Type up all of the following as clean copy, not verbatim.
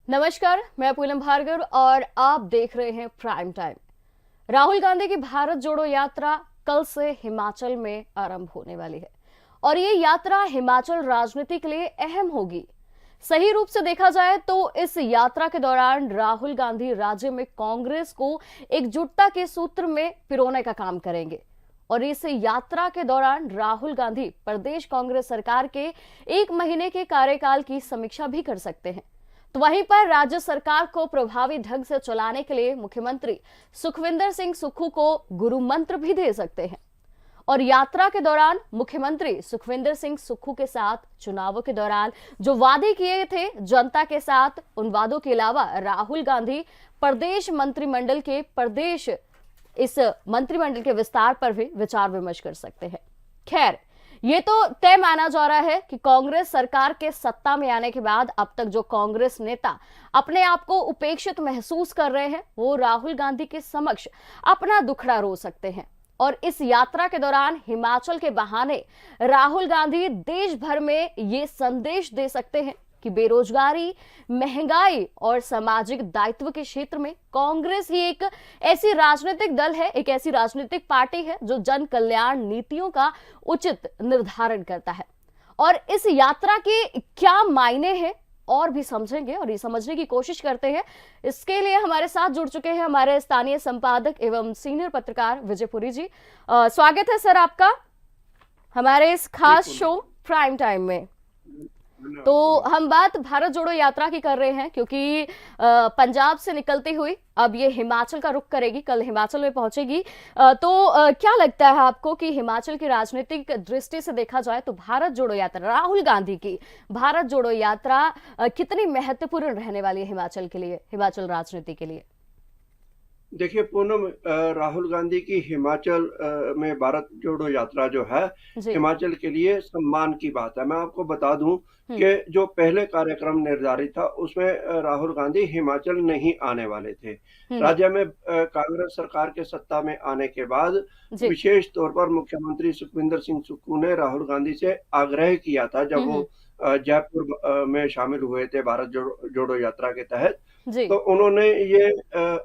नमस्कार, मैं पूनम भार्गव और आप देख रहे हैं प्राइम टाइम। राहुल गांधी की भारत जोड़ो यात्रा कल से हिमाचल में आरंभ होने वाली है और ये यात्रा हिमाचल राजनीति के लिए अहम होगी। सही रूप से देखा जाए तो इस यात्रा के दौरान राहुल गांधी राज्य में कांग्रेस को एकजुटता के सूत्र में पिरोने का काम करेंगे और इस यात्रा के दौरान राहुल गांधी प्रदेश कांग्रेस सरकार के 1 महीने के कार्यकाल की समीक्षा भी कर सकते हैं। तो वहीं पर राज्य सरकार को प्रभावी ढंग से चलाने के लिए मुख्यमंत्री सुखविंदर सिंह सुक्खू को गुरु मंत्र भी दे सकते हैं और यात्रा के दौरान मुख्यमंत्री सुखविंदर सिंह सुक्खू के साथ चुनावों के दौरान जो वादे किए थे जनता के साथ, उन वादों के अलावा राहुल गांधी प्रदेश मंत्रिमंडल के विस्तार पर भी विचार विमर्श कर सकते हैं। खैर, ये तो तय माना जा रहा है कि कांग्रेस सरकार के सत्ता में आने के बाद अब तक जो कांग्रेस नेता अपने आप को उपेक्षित महसूस कर रहे हैं, वो राहुल गांधी के समक्ष अपना दुखड़ा रो सकते हैं और इस यात्रा के दौरान हिमाचल के बहाने राहुल गांधी देश भर में ये संदेश दे सकते हैं कि बेरोजगारी, महंगाई और सामाजिक दायित्व के क्षेत्र में कांग्रेस ही एक ऐसी राजनीतिक दल है, एक ऐसी राजनीतिक पार्टी है जो जन कल्याण नीतियों का उचित निर्धारण करता है। और इस यात्रा के क्या मायने हैं और भी समझेंगे और ये समझने की कोशिश करते हैं। इसके लिए हमारे साथ जुड़ चुके हैं हमारे स्थानीय संपादक एवं सीनियर पत्रकार विजयपुरी जी। स्वागत है सर आपका हमारे इस खास शो प्राइम टाइम में। तो हम बात भारत जोड़ो यात्रा की कर रहे हैं क्योंकि पंजाब से निकलती हुई अब ये हिमाचल का रुख करेगी, कल हिमाचल में पहुंचेगी। क्या लगता है आपको कि हिमाचल की राजनीतिक दृष्टि से देखा जाए तो भारत जोड़ो यात्रा, राहुल गांधी की भारत जोड़ो यात्रा कितनी महत्वपूर्ण रहने वाली है हिमाचल के लिए, हिमाचल राजनीति के लिए? देखिए पूनम, राहुल गांधी की हिमाचल में भारत जोड़ो यात्रा जो है हिमाचल के लिए सम्मान की बात है। मैं आपको बता दूं कि जो पहले कार्यक्रम निर्धारित था उसमें राहुल गांधी हिमाचल नहीं आने वाले थे। राज्य में कांग्रेस सरकार के सत्ता में आने के बाद विशेष तौर पर मुख्यमंत्री सुखविंदर सिंह सुक्खू ने राहुल गांधी से आग्रह किया था जब वो जयपुर में शामिल हुए थे भारत जोड़ो यात्रा के तहत। तो उन्होंने ये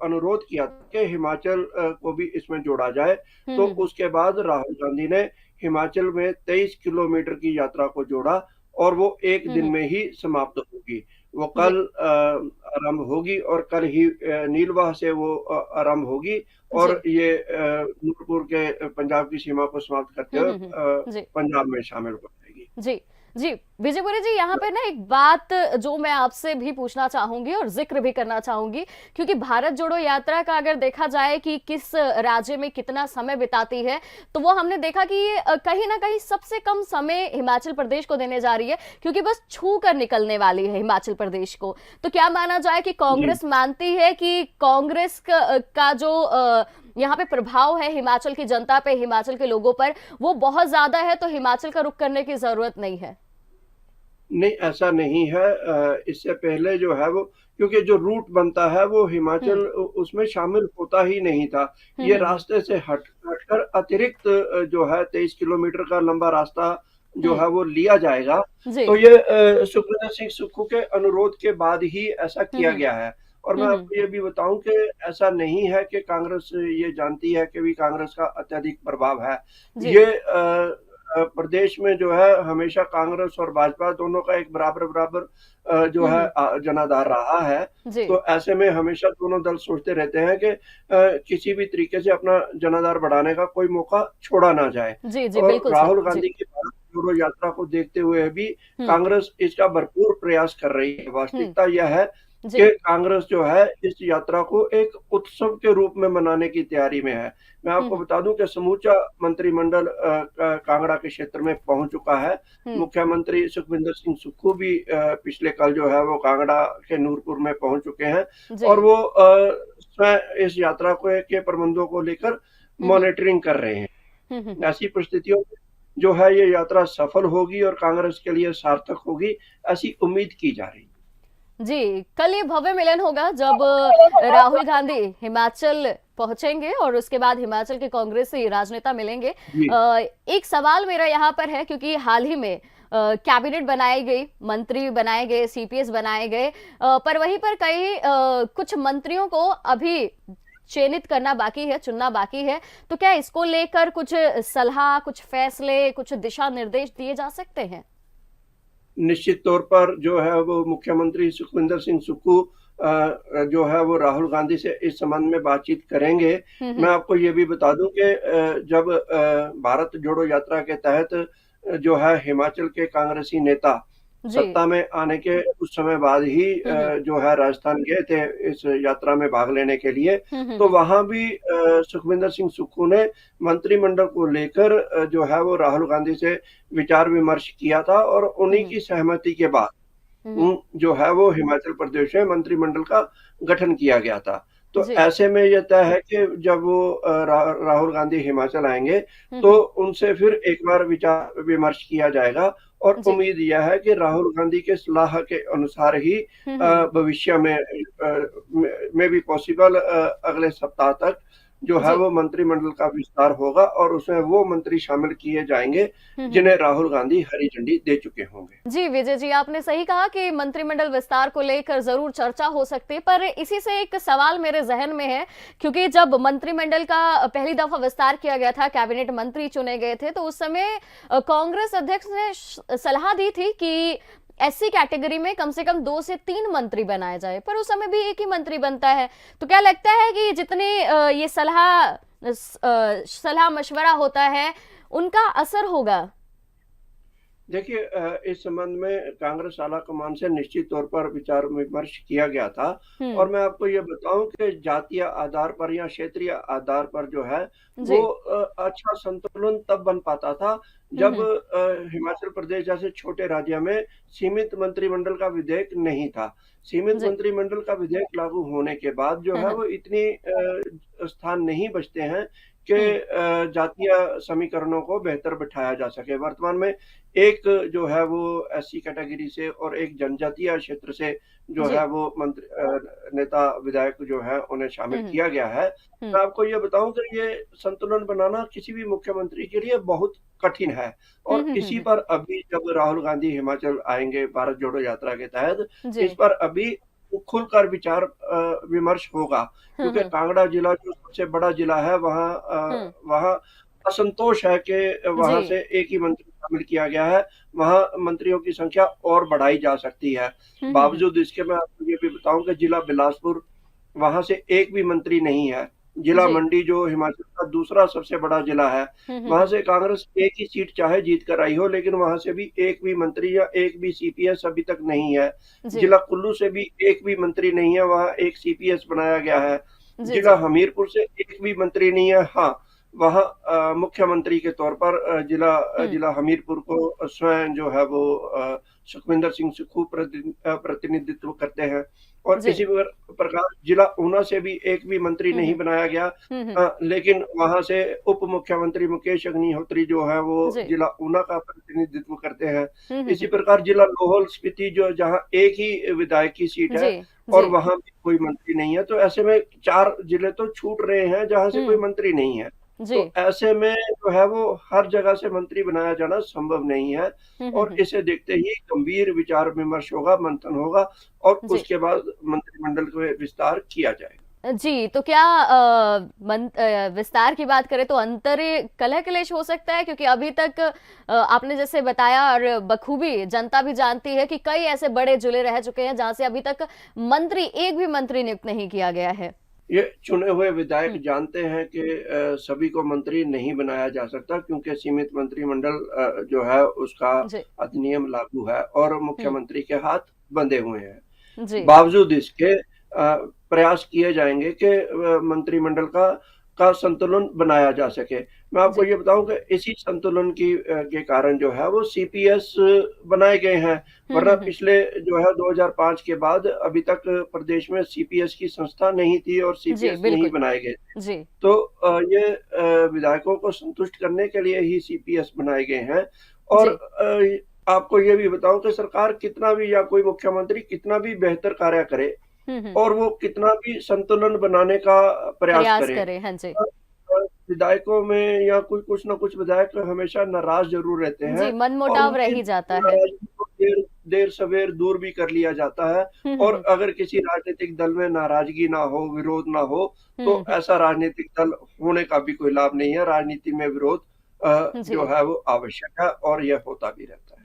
अनुरोध किया कि हिमाचल को भी इसमें जोड़ा जाए। तो उसके बाद राहुल गांधी ने हिमाचल में 23 किलोमीटर की यात्रा को जोड़ा और वो एक दिन में ही समाप्त होगी। वो कल आरंभ होगी और कल ही नीलवाह से वो आरंभ होगी और ये नूरपुर के पंजाब की सीमा को समाप्त करते हुए पंजाब में शामिल हो जाएगी। जी जी विजयपुरी जी, यहाँ पे ना एक बात जो मैं आपसे भी पूछना चाहूंगी और जिक्र भी करना चाहूंगी, क्योंकि भारत जोड़ो यात्रा का अगर देखा जाए कि किस राज्य में कितना समय बिताती है तो वो हमने देखा कि कहीं ना कहीं सबसे कम समय हिमाचल प्रदेश को देने जा रही है, क्योंकि बस छू कर निकलने वाली है हिमाचल प्रदेश को। तो क्या माना जाए कि कांग्रेस मानती है कि कांग्रेस का जो यहाँ पे प्रभाव है हिमाचल की जनता पे, हिमाचल के लोगों पर, वो बहुत ज्यादा है, तो हिमाचल का रुख करने की जरूरत नहीं है? नहीं, ऐसा नहीं है। इससे पहले जो है वो, क्योंकि जो रूट बनता है वो हिमाचल उसमें शामिल होता ही नहीं था। ये रास्ते से हटकर अतिरिक्त जो है 23 किलोमीटर का लंबा रास्ता जो है वो लिया जाएगा। तो ये सुखविंदर सिंह सुक्खू के अनुरोध के बाद ही ऐसा किया गया है। और मैं आपको ये भी बताऊं कि ऐसा नहीं है कि कांग्रेस ये जानती है कि भी कांग्रेस का अत्यधिक प्रभाव है। ये प्रदेश में जो है हमेशा कांग्रेस और भाजपा दोनों का एक बराबर जो है जनाधार रहा है। तो ऐसे में हमेशा दोनों दल सोचते रहते हैं कि किसी भी तरीके से अपना जनाधार बढ़ाने का कोई मौका छोड़ा ना जाए। और राहुल गांधी की भारत जोड़ो यात्रा को देखते हुए भी कांग्रेस इसका भरपूर प्रयास कर रही है। वास्तविकता यह है कि कांग्रेस जो है इस यात्रा को एक उत्सव के रूप में मनाने की तैयारी में है। मैं आपको बता दूं कि समूचा मंत्रिमंडल कांगड़ा के क्षेत्र में पहुंच चुका है। मुख्यमंत्री सुखविंदर सिंह सुक्खू भी पिछले कल जो है वो कांगड़ा के नूरपुर में पहुंच चुके हैं और वो स्वयं इस यात्रा के प्रबंधों को लेकर मॉनिटरिंग कर रहे हैं। ऐसी परिस्थितियों में जो है ये यात्रा सफल होगी और कांग्रेस के लिए सार्थक होगी, ऐसी उम्मीद की जा रही है। जी, कल ये भव्य मिलन होगा जब राहुल गांधी हिमाचल पहुंचेंगे और उसके बाद हिमाचल के कांग्रेसी राजनेता मिलेंगे। एक सवाल मेरा यहाँ पर है, क्योंकि हाल ही में कैबिनेट बनाई गई, मंत्री बनाए गए, सीपीएस बनाए गए, पर वहीं पर कई कुछ मंत्रियों को अभी चयनित करना बाकी है, चुनना बाकी है। तो क्या इसको लेकर कुछ सलाह, कुछ फैसले, कुछ दिशा निर्देश दिए जा सकते हैं? निश्चित तौर पर जो है वो मुख्यमंत्री सुखविंदर सिंह सुक्खू जो है वो राहुल गांधी से इस संबंध में बातचीत करेंगे। मैं आपको ये भी बता दूं कि जब भारत जोड़ो यात्रा के तहत जो है हिमाचल के कांग्रेसी नेता जी। सत्ता में आने के कुछ समय बाद ही जो है राजस्थान गए थे इस यात्रा में भाग लेने के लिए। तो वहां भी सुखविंदर सिंह सुक्खू ने मंत्रिमंडल को लेकर जो है वो राहुल गांधी से विचार विमर्श किया था और उन्हीं की सहमति के बाद जो है वो हिमाचल प्रदेश में मंत्रिमंडल का गठन किया गया था। तो जी। ऐसे में ये तय है कि जब वो राहुल गांधी हिमाचल आएंगे तो उनसे फिर एक बार विचार विमर्श किया जाएगा और जी। उम्मीद यह है कि राहुल गांधी के सलाह के अनुसार ही भविष्य में भी पॉसिबल अगले सप्ताह तक जो है जी। वो मंत्रिमंडल का विस्तार होगा और उसमें वो मंत्री शामिल किए जाएंगे जिन्हें राहुल गांधी हरी झंडी दे चुके होंगे। जी विजय जी, आपने सही कहा कि मंत्रिमंडल विस्तार को लेकर जरूर चर्चा हो सकती है, पर इसी से एक सवाल मेरे जहन में है, क्योंकि जब मंत्रिमंडल का पहली दफा विस्तार किया गया था, कैबिनेट मंत्री चुने गए थे, तो उस समय कांग्रेस अध्यक्ष ने सलाह दी थी कि एससी कैटेगरी में कम से कम 2 से 3 मंत्री बनाए जाए, पर उस समय भी एक ही मंत्री बनता है। तो क्या लगता है कि जितने ये सलाह मशवरा होता है, उनका असर होगा? देखिए इस संबंध में कांग्रेस आला कमान से निश्चित तौर पर विचार विमर्श किया गया था और मैं आपको ये बताऊं कि जातीय आधार पर या क्षेत्रीय आधार पर जो है वो अच्छा संतुलन तब बन पाता था जब हिमाचल प्रदेश जैसे छोटे राज्य में सीमित मंत्रिमंडल का विधेयक नहीं था। सीमित मंत्रिमंडल का विधेयक लागू होने के बाद जो है वो इतनी स्थान नहीं बचते हैं कि जातीय समीकरणों को बेहतर बिठाया जा सके। वर्तमान में एक जो है वो एससी कैटेगरी से और एक जनजातीय क्षेत्र से जो है वो नेता विधायक जो है उन्हें शामिल किया गया है। मैं आपको ये बताऊं कि ये संतुलन बनाना किसी भी मुख्यमंत्री के लिए बहुत कठिन है और इसी पर अभी जब राहुल गांधी हिमाचल आएंगे भारत जोड़ो यात्रा के तहत, इस पर अभी खुलकर विचार विमर्श होगा क्योंकि कांगड़ा जिला जो सबसे बड़ा जिला है वहाँ असंतोष है कि वहां से एक ही मंत्री शामिल किया गया है। वहां मंत्रियों की संख्या और बढ़ाई जा सकती है। बावजूद इसके मैं आपको ये भी बताऊं कि जिला बिलासपुर वहां से एक भी मंत्री नहीं है। जिला मंडी जो हिमाचल का दूसरा सबसे बड़ा जिला है, वहां से कांग्रेस एक ही सीट चाहे जीत कर आई हो, लेकिन वहां से भी एक भी मंत्री या एक भी सीपीएस अभी तक नहीं है। जिला कुल्लू से भी एक भी मंत्री नहीं है, वहां एक सीपीएस बनाया गया है। जिला हमीरपुर से एक भी मंत्री नहीं है। हाँ, वहाँ मुख्यमंत्री के तौर पर जिला हमीरपुर को स्वयं जो है वो सुखविंदर सिंह सुक्खू प्रतिनिधित्व करते हैं और इसी प्रकार जिला ऊना से भी एक भी मंत्री नहीं बनाया गया। लेकिन वहां से उप मुख्यमंत्री मुकेश अग्निहोत्री जो है वो जिला ऊना का प्रतिनिधित्व करते हैं। इसी प्रकार जिला लाहौल स्पीति जो जहाँ एक ही विधायक की सीट है और वहां भी कोई मंत्री नहीं है। तो ऐसे में 4 जिले तो छूट रहे हैं जहां से कोई मंत्री नहीं है। तो ऐसे में जो है वो हर जगह से मंत्री बनाया जाना संभव नहीं है और इसे देखते ही गंभीर विचार विमर्श होगा, मंथन होगा और उसके बाद मंत्रिमंडल का विस्तार किया जाएगा। जी, तो क्या विस्तार की बात करें तो अंतर्य कलह क्लेश हो सकता है, क्योंकि अभी तक आपने जैसे बताया और बखूबी जनता भी जानती है कि कई ऐसे बड़े जिले रह चुके हैं जहां से अभी तक एक भी मंत्री नियुक्त नहीं किया गया है। ये चुने हुए विधायक जानते हैं कि सभी को मंत्री नहीं बनाया जा सकता क्योंकि सीमित मंत्रिमंडल जो है उसका अधिनियम लागू है और मुख्यमंत्री के हाथ बंधे हुए हैं। बावजूद इसके प्रयास किए जाएंगे कि मंत्रिमंडल का संतुलन बनाया जा सके। मैं आपको ये बताऊं कि इसी संतुलन के कारण जो है वो सीपीएस बनाए गए हैं, वरना पिछले जो है 2005 के बाद अभी तक प्रदेश में सीपीएस की संस्था नहीं थी और सीपीएस नहीं बनाए गए। तो ये विधायकों को संतुष्ट करने के लिए ही सीपीएस बनाए गए हैं और आपको ये भी बताऊं कि सरकार कितना भी या कोई मुख्यमंत्री कितना भी बेहतर कार्य करे और वो कितना भी संतुलन बनाने का प्रयास करे, विधायकों में या कुछ ना कुछ विधायक हमेशा नाराज जरूर रहते जी, हैं, और मनमुटाव रह उनकी ही जाता है। नाराजगी को देर देर सवेर दूर भी कर लिया जाता है। और हुँ। अगर किसी राजनीतिक दल में नाराजगी ना हो, विरोध ना हो, तो हुँ। ऐसा राजनीतिक दल होने का भी कोई लाभ नहीं है। राजनीति में विरोध जो जी। है वो आवश्यक है, और यह होता भी रहता है।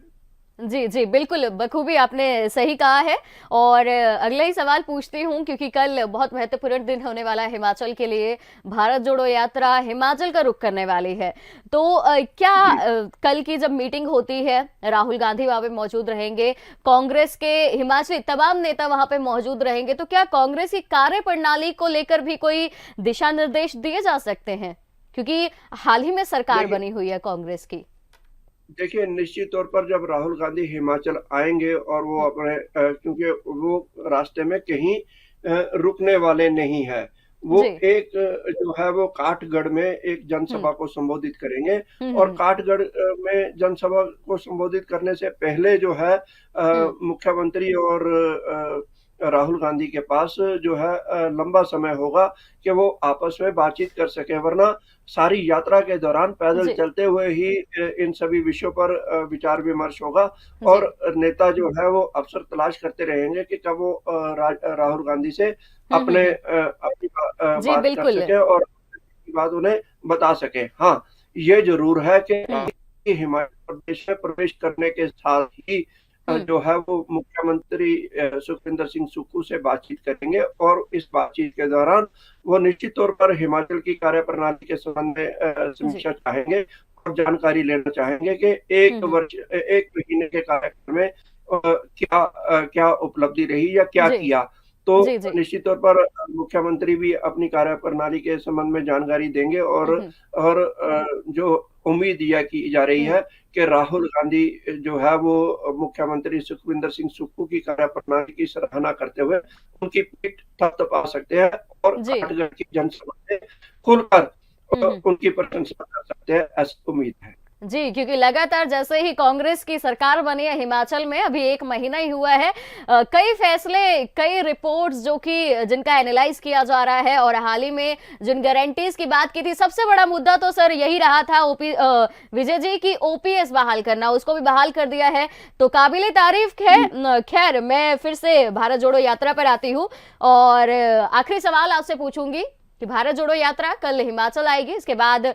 जी, जी, बिल्कुल, बखूबी आपने सही कहा है। और अगला ही सवाल पूछती हूँ, क्योंकि कल बहुत महत्वपूर्ण दिन होने वाला है हिमाचल के लिए। भारत जोड़ो यात्रा हिमाचल का रुख करने वाली है। तो क्या जी। कल की जब मीटिंग होती है, राहुल गांधी वहाँ पे मौजूद रहेंगे, कांग्रेस के हिमाचली तमाम नेता वहाँ पे मौजूद रहेंगे, तो क्या कांग्रेस की कार्यप्रणाली को लेकर भी कोई दिशा निर्देश दिए जा सकते हैं? क्योंकि हाल ही में सरकार देखिए बनी हुई है कांग्रेस की। देखिए, निश्चित तौर पर जब राहुल गांधी हिमाचल आएँगे और वो हुँ, अपने क्योंकि वो रास्ते में कहीं रुकने वाले नहीं हैं। वो जी। एक जो है वो काठगढ़ में एक हुँ, जनसभा को संबोधित करेंगे, हुँ, और हुँ, काठगढ़ में जनसभा को संबोधित करने से पहले जो है हुँ, मुख्यमंत्री और राहुल गांधी के पास जो है लंबा समय होगा कि वो आपस में बातचीत कर सकें, वरना सारी यात्रा के दौरान पैदल जी, चलते हुए ही इन सभी विषयों पर विचार-विमर्श होगा, जी। और नेता जो है वो अवसर तलाश करते रहेंगे कि कब वो राहुल गांधी से अपनी जी, बात कर बिल्कुल। सकें और की बात उन्हें बता सकें। हाँ, ये ज़रूर है कि हुँ, हिमाचल प्रदेश में प्रवेश करने के साथ ही हुँ, जो है वो मुख्यमंत्री सुखविंदर सिंह सुक्खू से बातचीत करेंगे, और इस बातचीत के दौरान वो निश्चित तौर पर हिमाचल की कार्यप्रणाली के संबंध में जी। समीक्षा चाहेंगे, और जानकारी लेना चाहेंगे कि हुँ, 1 महीने के कार्यकाल में क्या उपलब्धि रही या क्या जी, किया। तो जी, जी। निश्चित तौर पर मुख्यमंत्री भी अपनी कार्यप्रणाली के संबंध में जानकारी देंगे, हुँ, हुँ, और जो उम्मीद यह की जा रही हुँ, है कि राहुल गांधी जो है वो मुख्यमंत्री सुखविंदर सिंह सुक्खू की कार्यप्रणाली की सराहना करते हुए उनकी पीठ थपथपा सकते हैं, और जी। काठगढ़ की जनसभा में खुलकर हुँ, हुँ। उनकी प्रशंसा कर सकते हैं, ऐसी उम्मीद है। जी, क्योंकि लगातार जैसे ही कांग्रेस की सरकार बनी है हिमाचल में, अभी 1 महीना ही हुआ है, कई फैसले, कई रिपोर्ट्स जो कि जिनका एनालाइज़ किया जा रहा है, और हाल ही में जिन गारंटीज़ की बात की थी, सबसे बड़ा मुद्दा तो सर यही रहा था, विजय जी की ओपीएस बहाल करना, उसको भी बहाल कर दिया है, तो काबिल-ए-तारीफ़ है। जी। खैर, मैं फिर से भारत जोड़ो यात्रा पर आती हूँ, और आखिरी सवाल आपसे पूछूंगी कि भारत जोड़ो यात्रा कल हिमाचल आएगी, इसके बाद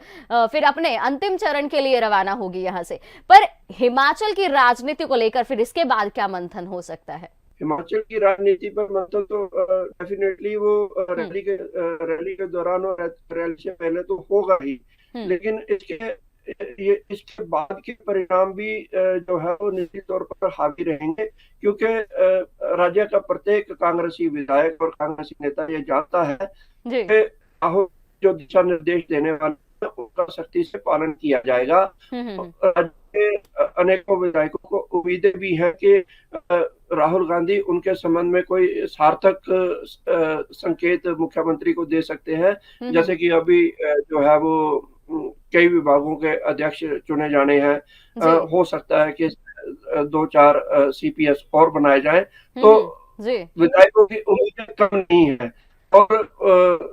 फिर अपने अंतिम चरण के लिए रवाना होगी यहां से। पर हिमाचल की राजनीति को लेकर फिर इसके बाद क्या मंथन हो सकता है? हिमाचल की राजनीति पर मतलब तो डेफिनेटली वो हम्म, रैली के दौरान और रैली से पहले तो होगा ही। हम्म, लेकिन इसके बाद के परिणाम भी जो है वो निश्चित तौर पर हावी रहेंगे, क्योंकि राज्य का प्रत्येक कांग्रेसी विधायक और कांग्रेसी नेता ये जानता है जी, कि राहुल जो दिशा निर्देश देने वाले हैं, उनका सख्ती से पालन किया जाएगा। हम्म, राज्य के अनेकों विधायकों को उम्मीदें भी हैं कि राहुल गांधी उनके संबंध में कोई सार्थक संकेत मुख्यमंत्री को दे सकते हैं। हम्म, जैसे कि अभी जो है वो कई विभागों के अध्यक्ष चुने जाने हैं। जी, हो सकता है कि 2-4 सीपीएस और बनाए जाएँ, हम्म, तो जी, विधायकों की उम्मीदें कम नहीं हैं, और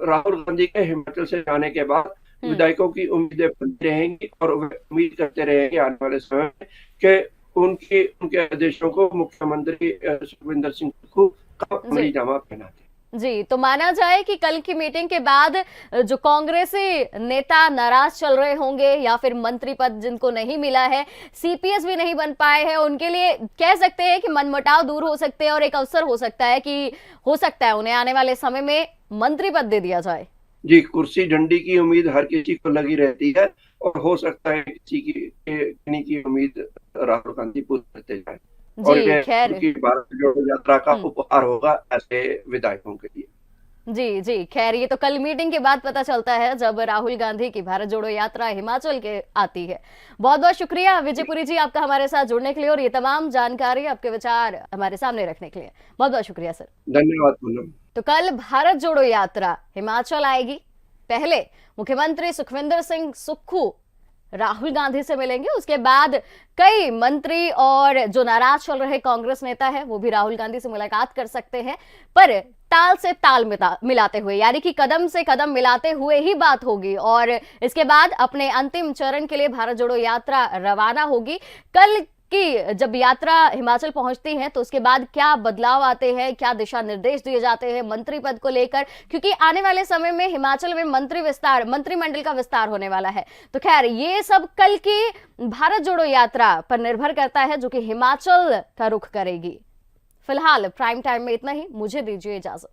राहुल गांधी के हिमाचल से जाने के बाद हम्म, विधायकों की उम्मीदें बनी रहेंगी, और वे उम्मीद करते रहेंगे आने वाले समय में कि उनके आदेशों को मुख्यमंत्री सुखविंदर सिंह सुक्खू कब जी, अमली जामा पहनाते हैं। जी। तो माना जाए कि कल की मीटिंग के बाद जो कांग्रेसी नेता नाराज चल रहे होंगे, या फिर मंत्री पद जिनको नहीं मिला है, सीपीएस भी नहीं बन पाए हैं, उनके लिए कह सकते हैं कि मनमुटाव दूर हो सकते हैं, और एक अवसर हो सकता है कि हो सकता है उन्हें आने वाले समय में मंत्री पद दे दिया जाए। जी, कुर्सी डंडी की उम्मीद हर किसी को लगी रहती है, और हो सकता है किसी की किन्हीं की उम्मीद राहुल गांधी पूरी करते जाएँ, और जी, ये खैर। उनकी भारत जोड़ो यात्रा का हुँ। उपहार होगा ऐसे विधायकों के लिए। जी, जी। खैर, ये तो कल मीटिंग के बाद पता चलता है, जब राहुल गांधी की भारत जोड़ो यात्रा हिमाचल के आती है। बहुत-बहुत शुक्रिया विजयपुरी जी आपका हमारे साथ जुड़ने के लिए, और ये तमाम जानकारी, आपके विचार हमारे सामने रखने के लिए। बहुत-बहुत शुक्रिया सर। धन्यवाद पूनम। तो कल भारत जोड़ो यात्रा हिमाचल आएगी। पहले मुख्यमंत्री सुखविंदर सिंह सुक्खू राहुल गांधी से मिलेंगे। उसके बाद कई मंत्री और जो नाराज चल रहे कांग्रेस नेता है वो भी राहुल गांधी से मुलाकात कर सकते हैं, पर ताल से ताल मिलाते हुए, यानी कि कदम से कदम मिलाते हुए ही बात होगी। और इसके बाद अपने अंतिम चरण के लिए भारत जोड़ो यात्रा रवाना होगी। कल कि जब यात्रा हिमाचल पहुंचती है तो उसके बाद क्या बदलाव आते हैं, क्या दिशा निर्देश दिए जाते हैं मंत्री पद को लेकर, क्योंकि आने वाले समय में हिमाचल में मंत्रिमंडल का विस्तार होने वाला है। तो खैर ये सब कल की भारत जोड़ो यात्रा पर निर्भर करता है, जो कि हिमाचल का रुख करेगी। फिलहाल प्राइम टाइम में इतना ही, मुझे दीजिए इजाजत।